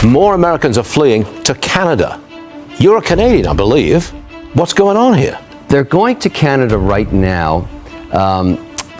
More Americans are fleeing to Canada. You're a Canadian, I believe. What's going on here? They're going to Canada right now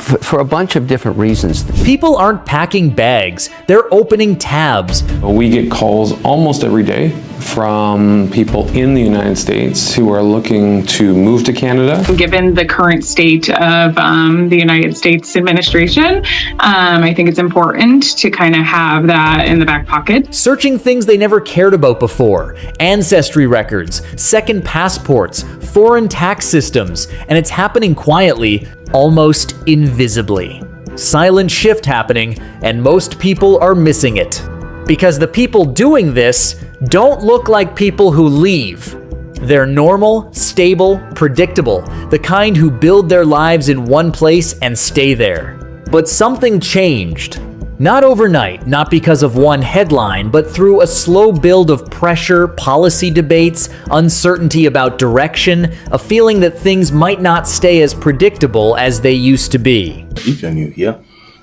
for a bunch of different reasons. People aren't packing bags, they're opening tabs. We get calls almost every day from people in the United States who are looking to move to Canada. Given the current state of the United States administration, I think it's important to kind of have that in the back pocket. Searching things they never cared about before, ancestry records, second passports, foreign tax systems, and it's happening quietly, almost invisibly. Silent shift happening, and most people are missing it. Because the people doing this don't look like people who leave. They're normal, stable, predictable, the kind who build their lives in one place and stay there. But something changed. Not overnight, not because of one headline, but through a slow build of pressure, policy debates, uncertainty about direction, a feeling that things might not stay as predictable as they used to be. If you're new here,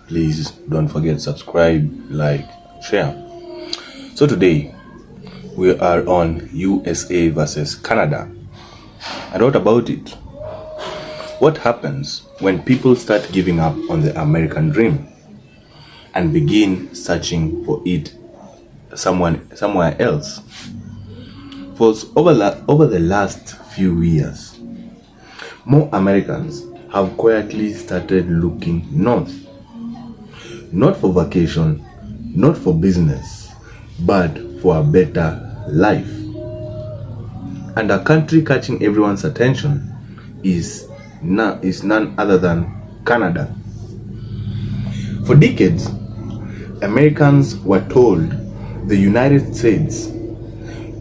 please don't forget subscribe, like, share. So today, we are on USA versus Canada. And what about it? What happens when people start giving up on the American dream and begin searching for it somewhere else? For over the last few years, more Americans have quietly started looking north. Not for vacation, not for business, but for a better life. And a country catching everyone's attention is none other than Canada. For decades, Americans were told the United States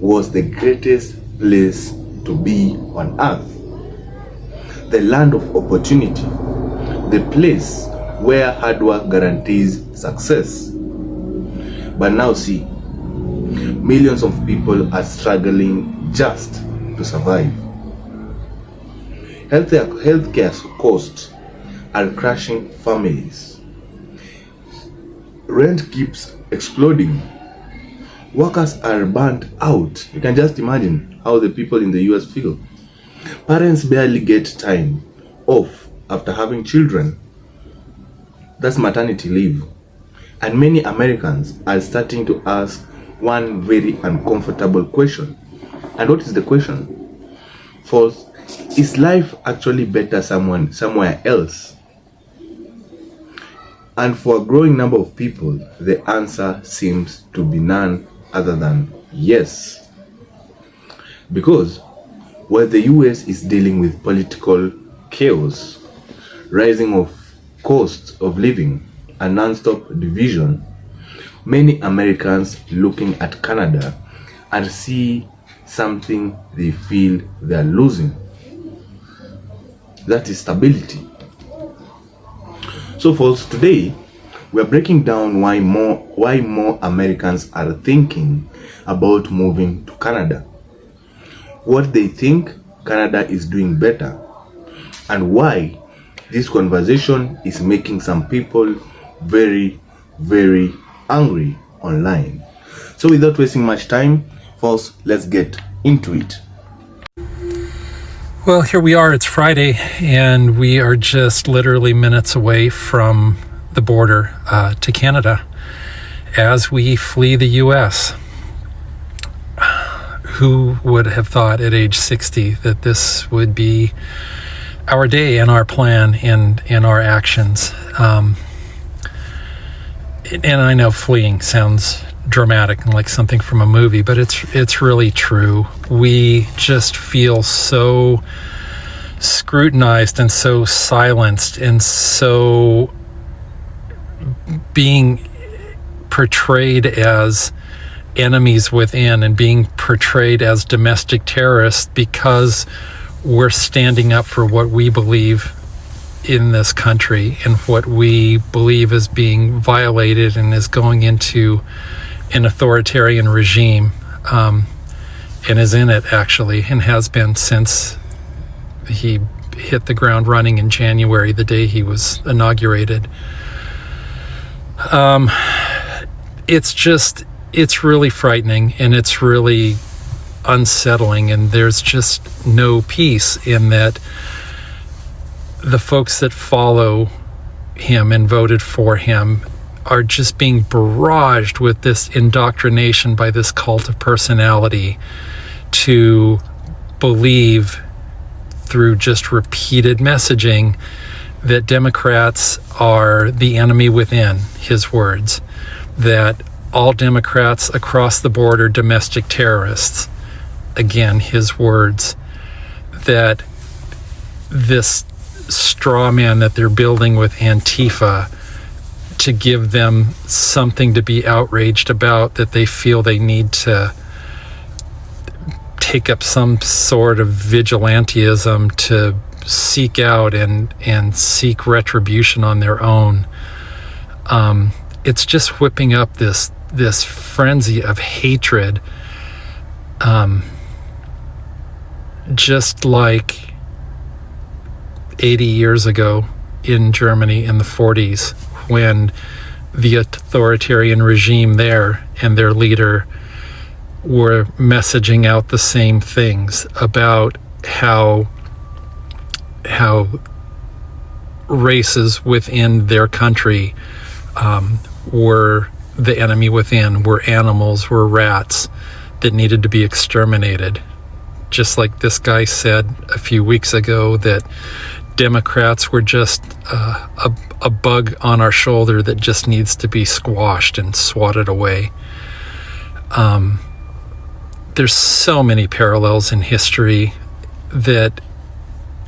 was the greatest place to be on earth, the land of opportunity, the place where hard work guarantees success. But now see, millions of people are struggling just to survive. Healthcare costs are crushing families. Rent keeps exploding. Workers are burnt out. You can just imagine how the people in the US feel. Parents barely get time off after having children. That's maternity leave. And many Americans are starting to ask one very uncomfortable question. And what is the question? First, is life actually better somewhere else? And for a growing number of people, the answer seems to be none other than yes. Because while the US is dealing with political chaos, rising of costs of living, and non-stop division, many Americans looking at Canada and see something they feel they're losing. That is stability. So folks, today we're breaking down why more Americans are thinking about moving to Canada, what they think Canada is doing better, and why this conversation is making some people very, very angry online. So without wasting much time, folks, let's get into it. Well, here we are. It's Friday, and we are just literally minutes away from the border to Canada as we flee the U.S. Who would have thought at age 60 that this would be our day and our plan and our actions? And I know fleeing sounds dramatic and like something from a movie, but it's really true. We just feel so scrutinized and so silenced and so being portrayed as enemies within and being portrayed as domestic terrorists because we're standing up for what we believe in this country and what we believe is being violated and is going into an authoritarian regime, and is in it actually, and has been since he hit the ground running in January, the day he was inaugurated. It's just it's really frightening, and it's really unsettling, and there's just no peace in that the folks that follow him and voted for him are just being barraged with this indoctrination by this cult of personality to believe through just repeated messaging that Democrats are the enemy within, his words, that all Democrats across the board are domestic terrorists, again, his words, that this straw man that they're building with Antifa to give them something to be outraged about, that they feel they need to take up some sort of vigilantism to seek out and seek retribution on their own. It's just whipping up this frenzy of hatred, just like 80 years ago in Germany in the 40s, when the authoritarian regime there and their leader were messaging out the same things about how races within their country were the enemy within, were animals, were rats that needed to be exterminated. Just like this guy said a few weeks ago that Democrats were just a bug on our shoulder that just needs to be squashed and swatted away. There's so many parallels in history that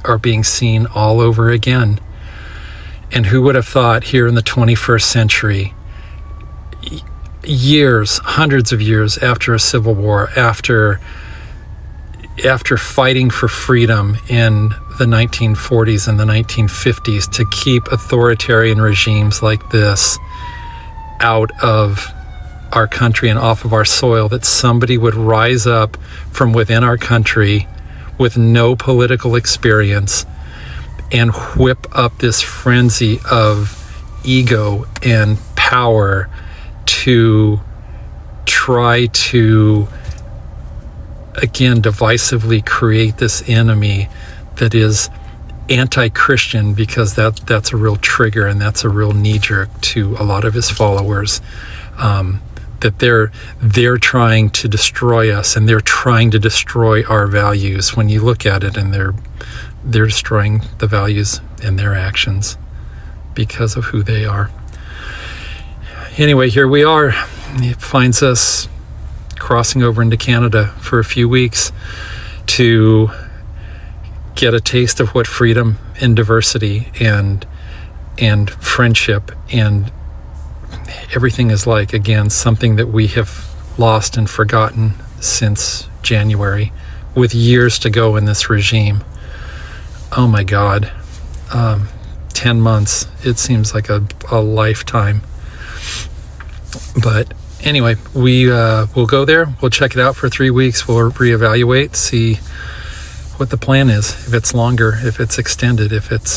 are being seen all over again. And who would have thought here in the 21st century, years, hundreds of years after a civil war, after fighting for freedom in the 1940s and the 1950s, to keep authoritarian regimes like this out of our country and off of our soil, that somebody would rise up from within our country with no political experience and whip up this frenzy of ego and power to try to, again, divisively create this enemy that is anti-Christian, because that's a real trigger and that's a real knee-jerk to a lot of his followers, that they're trying to destroy us, and they're trying to destroy our values. When you look at it, and they're destroying the values in their actions because of who they are. Anyway, here we are. It finds us crossing over into Canada for a few weeks to get a taste of what freedom and diversity and friendship and everything is like. Again, something that we have lost and forgotten since January, with years to go in this regime. Oh my God. 10 months. It seems like a lifetime. But anyway, we'll go there. We'll check it out for 3 weeks. We'll reevaluate, see what the plan is. If it's longer, if it's extended, if it's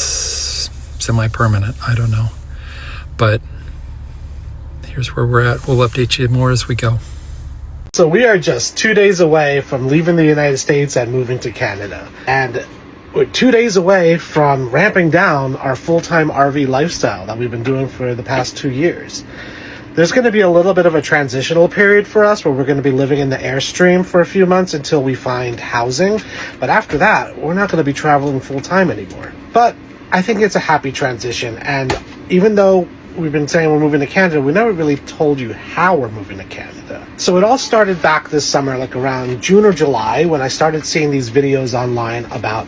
semi-permanent, I don't know. But here's where we're at. We'll update you more as we go. So we are just 2 days away from leaving the United States and moving to Canada. And we're 2 days away from ramping down our full-time RV lifestyle that we've been doing for the past 2 years. There's going to be a little bit of a transitional period for us where we're going to be living in the Airstream for a few months until we find housing. But after that, we're not going to be traveling full-time anymore. But I think it's a happy transition. And even though we've been saying we're moving to Canada, we never really told you how we're moving to Canada. So it all started back this summer, like around June or July, when I started seeing these videos online about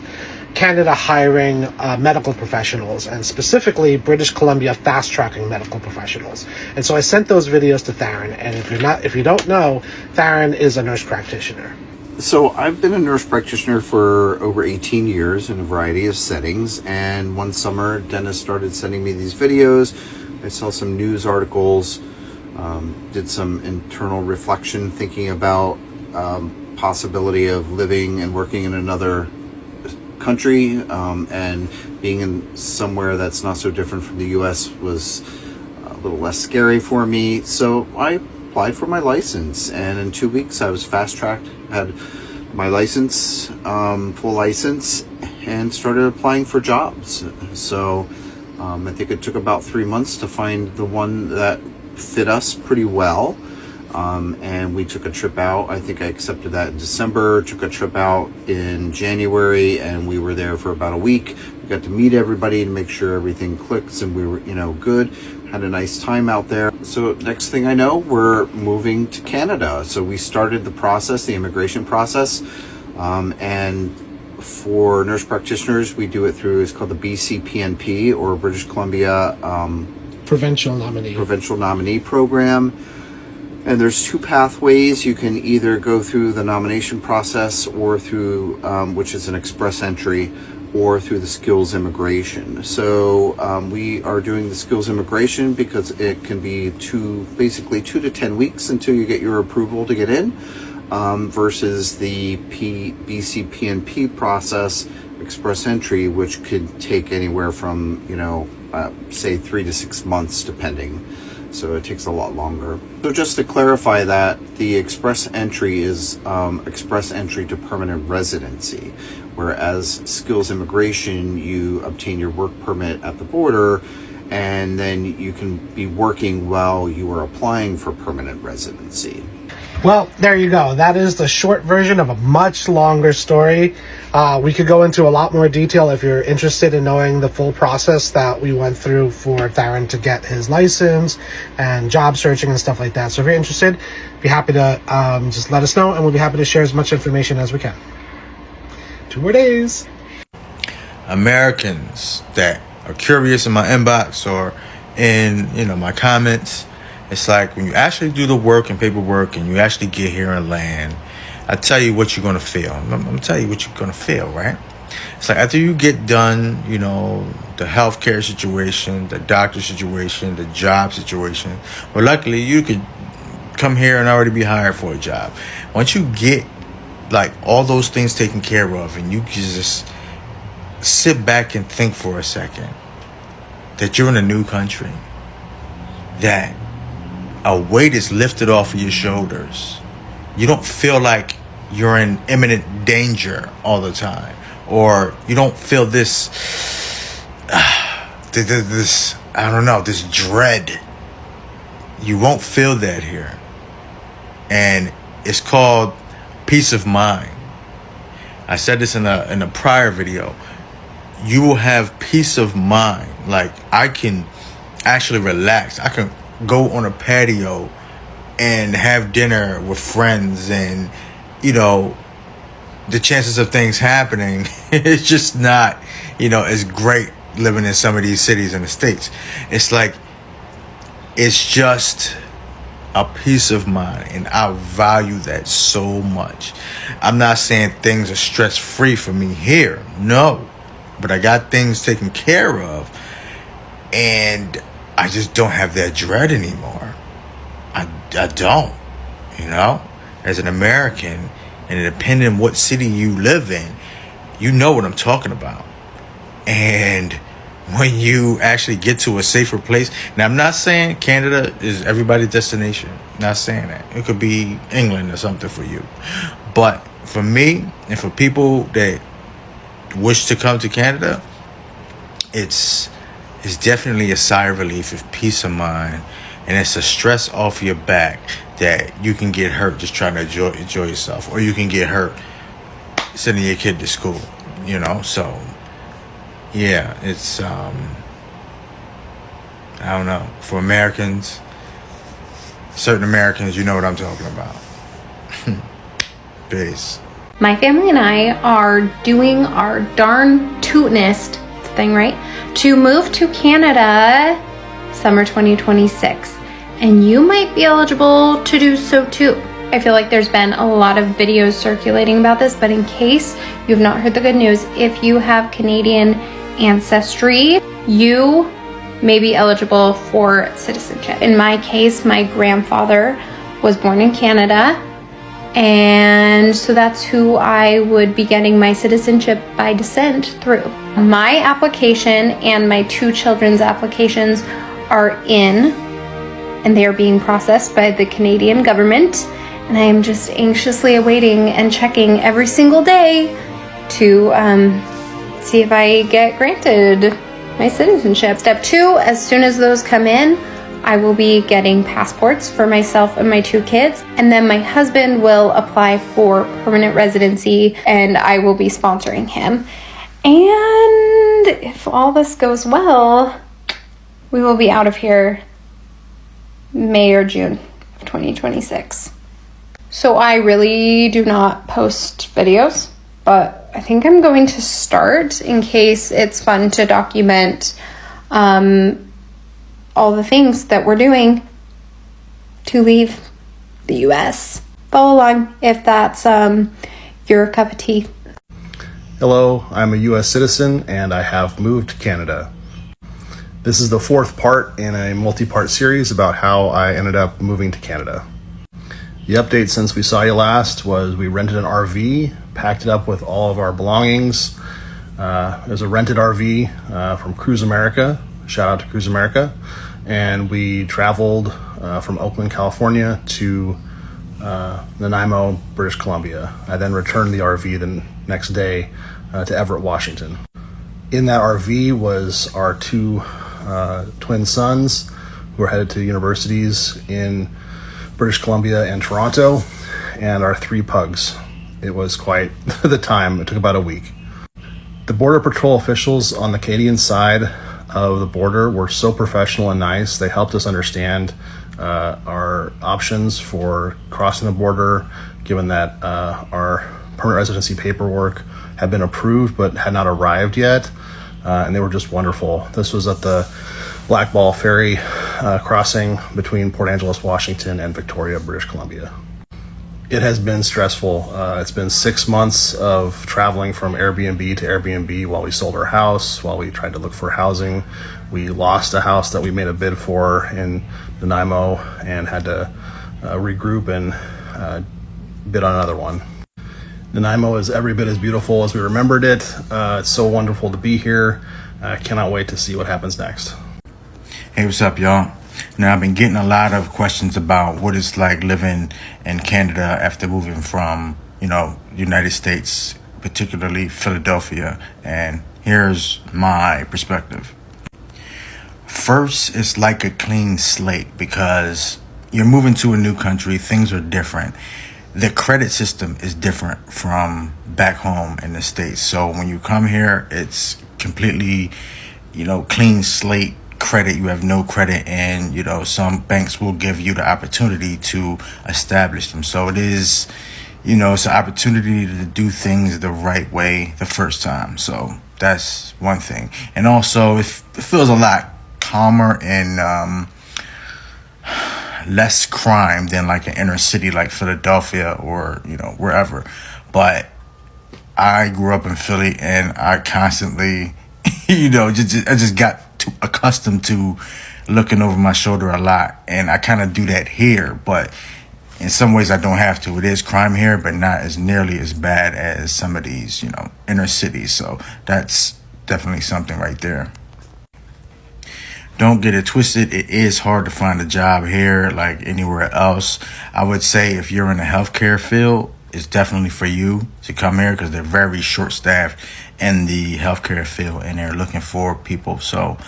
Canada hiring medical professionals, and specifically British Columbia fast-tracking medical professionals. And so I sent those videos to Theron, and if you don't know, Theron is a nurse practitioner. So I've been a nurse practitioner for over 18 years in a variety of settings, and one summer Dennis started sending me these videos. I saw some news articles, did some internal reflection, thinking about possibility of living and working in another country, and being in somewhere that's not so different from the US was a little less scary for me. So I applied for my license, and in 2 weeks I was fast-tracked, had my license, full license, and started applying for jobs. So I think it took about 3 months to find the one that fit us pretty well. And we took a trip out. I think I accepted that in December, took a trip out in January, and we were there for about a week. We got to meet everybody and make sure everything clicks and we were, good. Had a nice time out there. So next thing I know, we're moving to Canada. So we started the process, the immigration process. And for nurse practitioners, we do it through, it's called the BCPNP, or British Columbia Provincial Nominee Program. And there's two pathways. You can either go through the nomination process or through, which is an express entry, or through the skills immigration. So we are doing the skills immigration because it can be basically 2 to 10 weeks until you get your approval to get in, versus the BCPNP process, express entry, which could take anywhere from, say 3 to 6 months depending. So it takes a lot longer. So just to clarify that, the express entry is express entry to permanent residency, whereas skills immigration, you obtain your work permit at the border, and then you can be working while you are applying for permanent residency. Well, there you go. That is the short version of a much longer story. We could go into a lot more detail if you're interested in knowing the full process that we went through for Theron to get his license and job searching and stuff like that. So if you're interested, be happy to just let us know, and we'll be happy to share as much information as we can. 2 more days. Americans that are curious in my inbox or in my comments, it's like when you actually do the work and paperwork and you actually get here and land, I tell you what you're going to feel. I'm going to tell you what you're going to feel, right? It's like after you get done, the healthcare situation, the doctor situation, the job situation, well, luckily you could come here and already be hired for a job. Once you get like all those things taken care of and you can just sit back and think for a second that you're in a new country, that a weight is lifted off of your shoulders. You don't feel like you're in imminent danger all the time, or you don't feel this this dread. You won't feel that here, and it's called peace of mind. I said this in a prior video. You will have peace of mind. Like, I can actually relax. I can go on a patio and have dinner with friends, and the chances of things happening, it's just not as great living in some of these cities in the States. It's like, it's just a peace of mind, and I value that so much. I'm not saying things are stress-free for me here, no, but I got things taken care of, and I just don't have that dread anymore. I don't, as an American, and depending on what city you live in, you know what I'm talking about. And when you actually get to a safer place, now I'm not saying Canada is everybody's destination, not saying that. It could be England or something for you. But for me, and for people that wish to come to Canada, it's definitely a sigh of relief, of peace of mind, and it's a stress off your back that you can get hurt just trying to enjoy yourself, or you can get hurt sending your kid to school, So, yeah, it's I don't know. For Americans, certain Americans, you know what I'm talking about. Peace. My family and I are doing our darn tootnest thing, right? To move to Canada summer 2026. And you might be eligible to do so too. I feel like there's been a lot of videos circulating about this, but in case you've not heard the good news, if you have Canadian ancestry, you may be eligible for citizenship. In my case, my grandfather was born in Canada, and so that's who I would be getting my citizenship by descent through. My application and my 2 children's applications are in. and they are being processed by the Canadian government. And I am just anxiously awaiting and checking every single day to see if I get granted my citizenship. Step 2, as soon as those come in, I will be getting passports for myself and my 2 kids, and then my husband will apply for permanent residency and I will be sponsoring him. And if all this goes well, we will be out of here May or June of 2026. So I really do not post videos, but I think I'm going to start in case it's fun to document all the things that we're doing to leave the US. Follow along if that's your cup of tea. Hello, I'm a US citizen and I have moved to Canada. This is the 4th part in a multi-part series about how I ended up moving to Canada. The update since we saw you last was we rented an RV, packed it up with all of our belongings. It was a rented RV from Cruise America. Shout out to Cruise America. And we traveled from Oakland, California to Nanaimo, British Columbia. I then returned the RV the next day to Everett, Washington. In that RV was our 2 twin sons who were headed to universities in British Columbia and Toronto, and our 3 pugs. It was quite the time. It took about a week. The Border Patrol officials on the Canadian side of the border were so professional and nice. They helped us understand our options for crossing the border, given that our permanent residency paperwork had been approved but had not arrived yet, and they were just wonderful. This was at the Black Ball Ferry crossing between Port Angeles, Washington and Victoria, British Columbia. It has been stressful. It's been 6 months of traveling from Airbnb to Airbnb while we sold our house, while we tried to look for housing. We lost a house that we made a bid for in Nanaimo and had to regroup and bid on another one. Nanaimo is every bit as beautiful as we remembered it. It's so wonderful to be here. I cannot wait to see what happens next. Hey, what's up, y'all? Now, I've been getting a lot of questions about what it's like living in Canada after moving from, United States, particularly Philadelphia. And here's my perspective. First, it's like a clean slate because you're moving to a new country. Things are different. The credit system is different from back home in the States. So when you come here, it's completely, clean slate credit. You have no credit, and some banks will give you the opportunity to establish them. So it is, it's an opportunity to do things the right way the first time. So that's one thing. And also it feels a lot calmer and less crime than like an inner city like Philadelphia or wherever. But I grew up in Philly and I constantly I just got accustomed to looking over my shoulder a lot, and I kind of do that here, but in some ways I don't have to. It is crime here, but not as nearly as bad as some of these inner cities. So that's definitely something right there. Don't get it twisted. It is hard to find a job here like anywhere else. I would say if you're in the healthcare field, it's definitely for you to come here because they're very short-staffed in the healthcare field and they're looking for people. So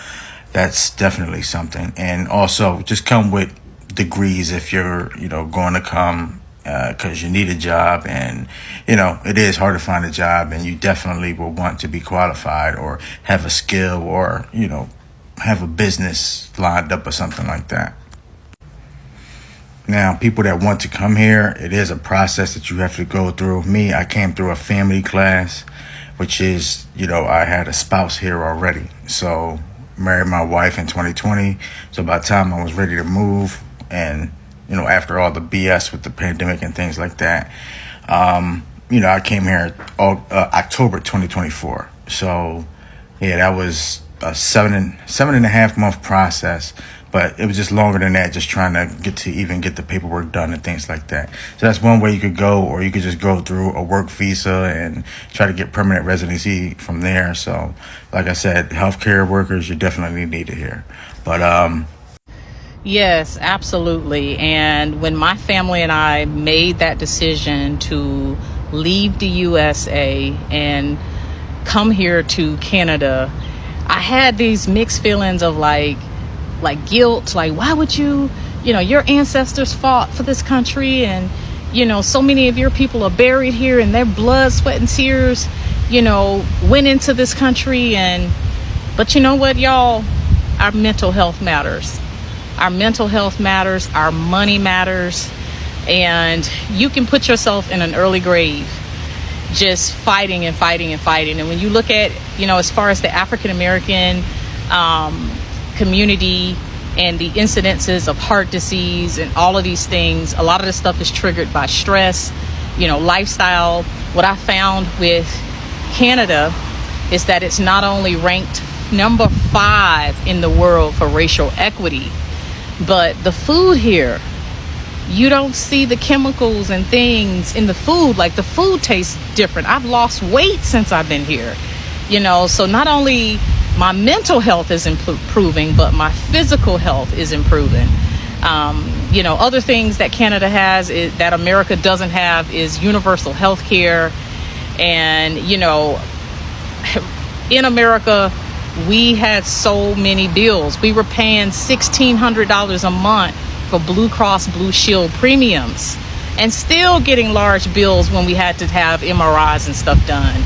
that's definitely something. And also just come with degrees if you're, going to come because you need a job, and, it is hard to find a job, and you definitely will want to be qualified or have a skill or, have a business lined up or something like that. Now, people that want to come here, it is a process that you have to go through. Me, I came through a family class, which is, I had a spouse here already. So married my wife in 2020. So by the time I was ready to move and, after all the BS with the pandemic and things like that, I came here October 2024. So yeah, that was a seven and a half month process. But it was just longer than that, just trying to get the paperwork done and things like that. So that's one way you could go, or you could just go through a work visa and try to get permanent residency from there. So like I said, healthcare workers, you're definitely needed here. But Yes, absolutely. And when my family and I made that decision to leave the USA and come here to Canada, I had these mixed feelings of like guilt, like why would you know, your ancestors fought for this country, and you know, so many of your people are buried here and their blood, sweat and tears, you know, went into this country. But you know what, y'all, our mental health matters. Our mental health matters, our money matters, and you can put yourself in an early grave just fighting and fighting and fighting. And when you look at, you know, as far as the African American community and the incidences of heart disease and all of these things, a lot of this stuff is triggered by stress, you know, lifestyle. What I found with Canada is that it's not only ranked number 5 in the world for racial equity, but the food here, you don't see the chemicals and things in the food. Like the food tastes different. I've lost weight since I've been here, you know. So not only my mental health is improving, but my physical health is improving. You know, other things that Canada has that America doesn't have is universal health care. And, you know, in America, we had so many bills. We were paying $1,600 a month for Blue Cross Blue Shield premiums and still getting large bills when we had to have MRIs and stuff done.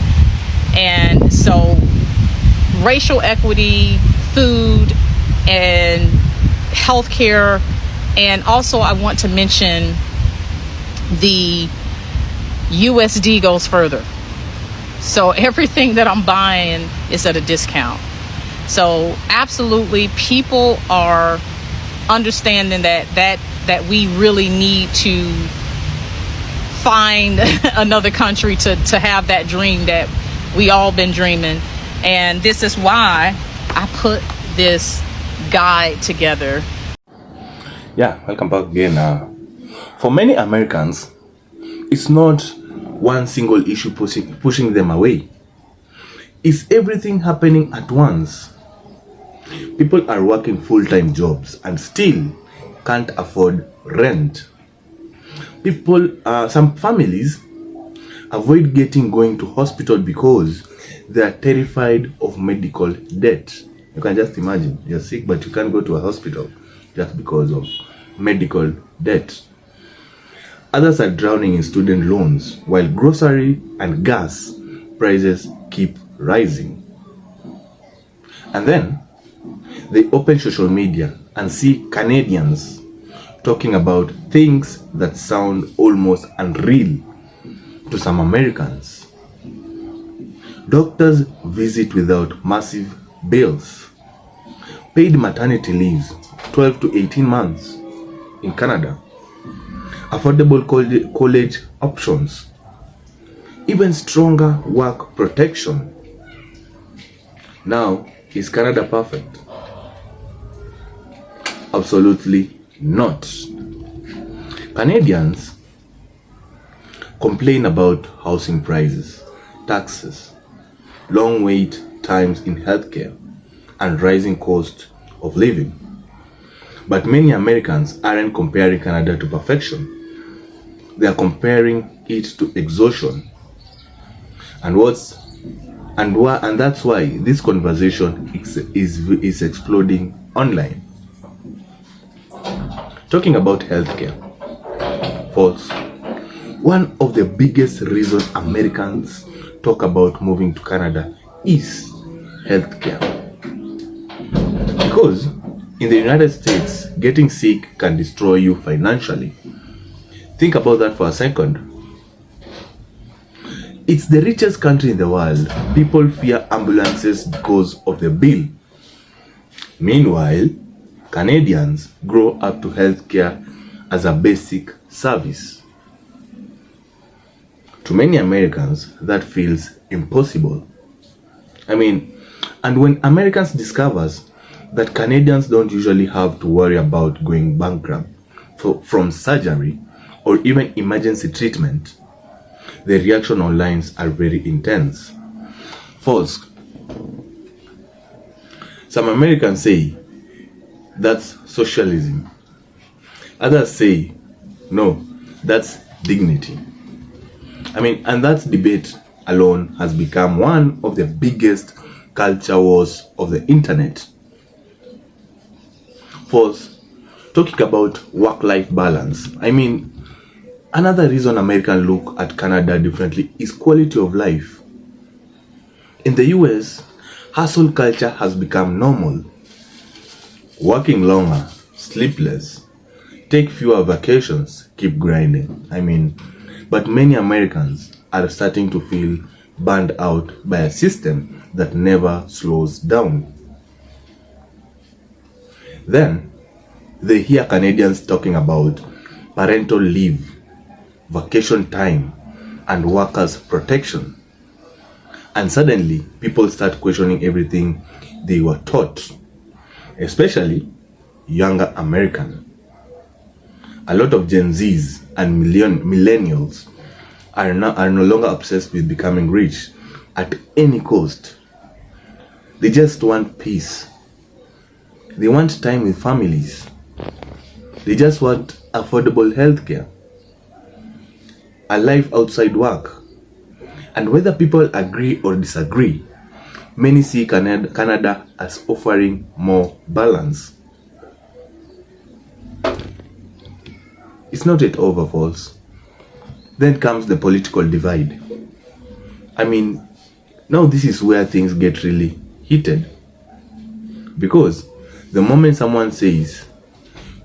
And so racial equity, food, and healthcare. And also I want to mention the USD goes further. So everything that I'm buying is at a discount. So absolutely, people are understanding that we really need to find another country to have that dream that we all been dreaming. And this is why I put this guide together. Yeah, welcome back again. For many Americans, it's not one single issue pushing them away. It's everything happening at once. People are working full-time jobs and still can't afford rent. Some families avoid going to hospital because they are terrified of medical debt. You can just imagine, you're sick but you can't go to a hospital just because of medical debt. Others are drowning in student loans while grocery and gas prices keep rising. And then they open social media and see Canadians talking about things that sound almost unreal to some Americans. Doctors visit without massive bills. Paid maternity leaves, 12 to 18 months in Canada. Affordable college options. Even stronger work protection. Now, is Canada perfect? Absolutely not. Canadians complain about housing prices, taxes, long wait times in healthcare, and rising cost of living. But many Americans aren't comparing Canada to perfection. They are comparing it to exhaustion. And that's why this conversation is exploding online. Talking about healthcare. False. One of the biggest reasons Americans talk about moving to Canada is healthcare. Because in the United States, getting sick can destroy you financially. Think about that for a second. It's the richest country in the world. People fear ambulances because of the bill. Meanwhile, Canadians grow up to healthcare as a basic service. To many Americans, that feels impossible. And when Americans discover that Canadians don't usually have to worry about going bankrupt from surgery or even emergency treatment, the reaction online are very intense. False. Some Americans say that's socialism. Others say, no, that's dignity. And that debate alone has become one of the biggest culture wars of the internet. First, talking about work-life balance. Another reason Americans look at Canada differently is quality of life. In the US, hustle culture has become normal. Working longer, sleepless, take fewer vacations, keep grinding. But many Americans are starting to feel burned out by a system that never slows down. Then, they hear Canadians talking about parental leave, vacation time, and workers' protection. And suddenly, people start questioning everything they were taught, especially younger Americans. A lot of Gen Zs and millennials are no longer obsessed with becoming rich at any cost. They just want peace. They want time with families. They just want affordable healthcare, a life outside work. And whether people agree or disagree, many see Canada as offering more balance. It's not yet over, folks. Then comes the political divide. Now this is where things get really heated. Because the moment someone says,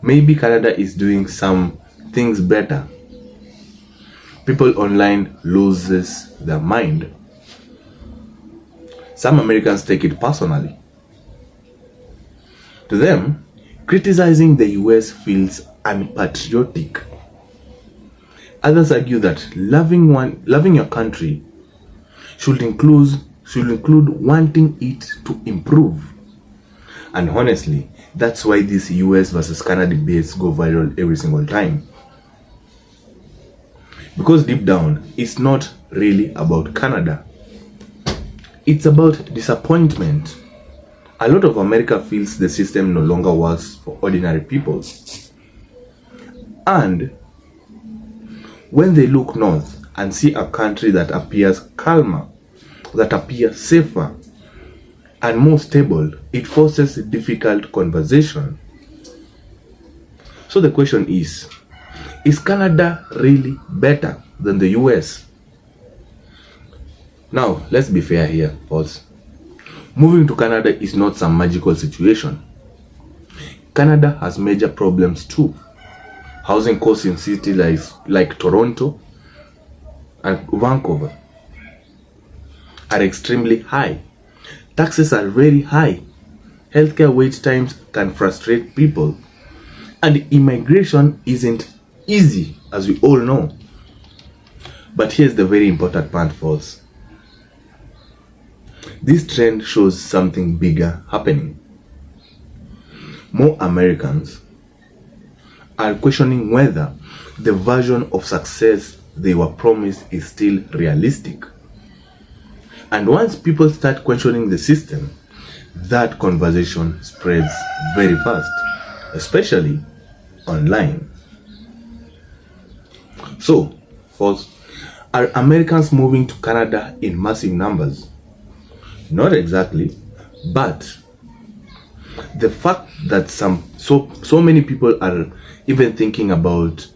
maybe Canada is doing some things better, people online loses their mind. Some Americans take it personally. To them, criticizing the US feels unpatriotic. Others argue that loving your country should include wanting it to improve. And honestly, that's why these US versus Canada debates go viral every single time. Because deep down, it's not really about Canada. It's about disappointment. A lot of America feels the system no longer works for ordinary people. And when they look north and see a country that appears calmer, that appears safer, and more stable, it forces a difficult conversation. So the question is Canada really better than the US? Now, let's be fair here, folks. Moving to Canada is not some magical situation. Canada has major problems too. Housing costs in cities like Toronto and Vancouver are extremely high. Taxes are very high. Healthcare wait times can frustrate people. And immigration isn't easy, as we all know. But here's the very important part for us. This trend shows something bigger happening. More Americans are questioning whether the version of success they were promised is still realistic. And once people start questioning the system, that conversation spreads very fast, especially online. So, folks, are Americans moving to Canada in massive numbers? Not exactly, but the fact that so many people are even thinking about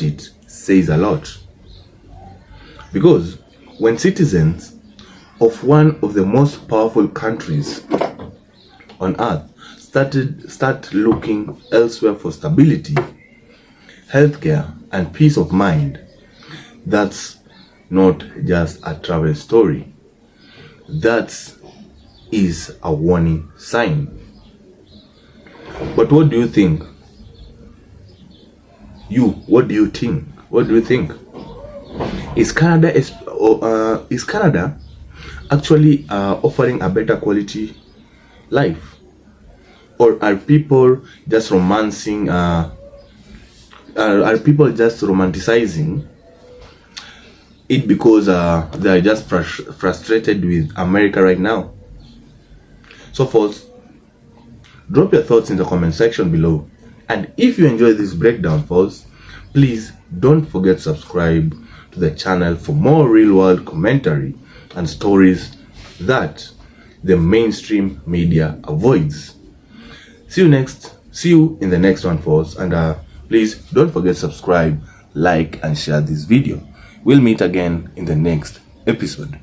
it says a lot. Because when citizens of one of the most powerful countries on earth start looking elsewhere for stability, healthcare, and peace of mind, that's not just a travel story. That is a warning sign. But what do you think? What do you think? What do you think? Is Canada actually offering a better quality life, or are people just romancing? Are people just romanticizing it because they are just frustrated with America right now? So, folks, Drop your thoughts in the comment section below. And if you enjoy this breakdown, folks, please don't forget to subscribe to the channel for more real-world commentary and stories that the mainstream media avoids. See you in the next one, folks, and please don't forget to subscribe, like, and share this video. We'll meet again in the next episode.